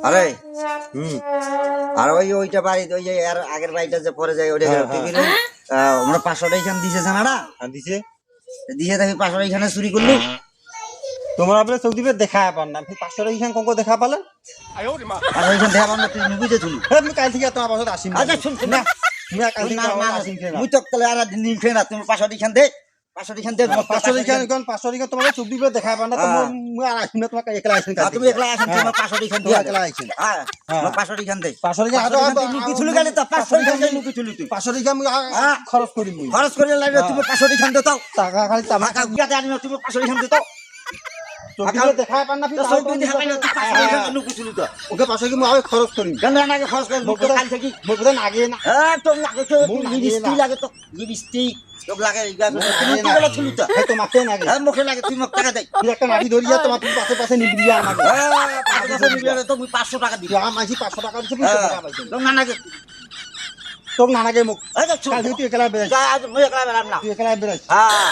আরে হুম আর ওইটা বাড়ি ওই যে আর আগের বাড়িটা যে পরে যায় ওইটা আমরা 500 টাকা এখানে দিছে জানাডা আর দিছে দিছে তাকে 500 টাকা এখানে চুরি করলো। তোমরা আপনি চোখ দিবে দেখা পান না 500 টাকা এখান কোন দেখা পালেন 500 এখানে দেখা পান না তুই নুবিতে চুরি। আমি কাল থেকে তোমার পাশে আসিম আচ্ছা শুন শুন না তুমি কাল থেকে আসিম কেন মুই তো তাহলে আর দিন খেয়ে না তুমি 500 টাকা এখান দে 500 টাকা এখান দে 500 টাকা কোন 500 টাকা তোমার চোখ দিবে দেখা পান না তো মই আর আসিম না তোমাকে একলা আসিম কাল তুমি একলা আসেন তুমি 500 টাকা এখান দে একলা আসিম হ্যাঁ 500 টাকা এখান দে 500 টাকা লুকি চুরি গেলে তো 500 টাকা লুকি চুরি তুই 500 টাকা আমি খরচ করি মই খরচ করে লাগবে তুমি 500 টাকা এখান দে তাও টাকা খালি টাকা গুয়াতে আনি তুমি 500 টাকা এখান দে তাও চোখ দিবে দেখা পান না তো সব দিন দেখা পাইলো 500 টাকা এখান লুকি চুরি তো ওকে 500 টাকা মই খরচ করি কেন আগে খরচ করে মুখ কাল থেকে মই কোথায় আগে না হ্যাঁ তো লাগে তো লিপস্টিক লাগে তো লিপস্টিক তো লাগে তুমি কি বলে চুরি তো এই তো মাতে না আগে হ্যাঁ মুখে লাগে তুই মুখ টাকা দে তুই একটা নাটি ধরিয়া তোমার তুমি পাশে পাশে নিবি আমাকে তো 500 টাকা দিবি আমি 500 টাকা দিছি 500 টাকা পাইছি তো না নাগে তোর নানাকে মুখ আচ্ছা কাল তুই একলা বেরাই আজ মুই একলা বেরাম না তুই একলা বেরাই হ্যাঁ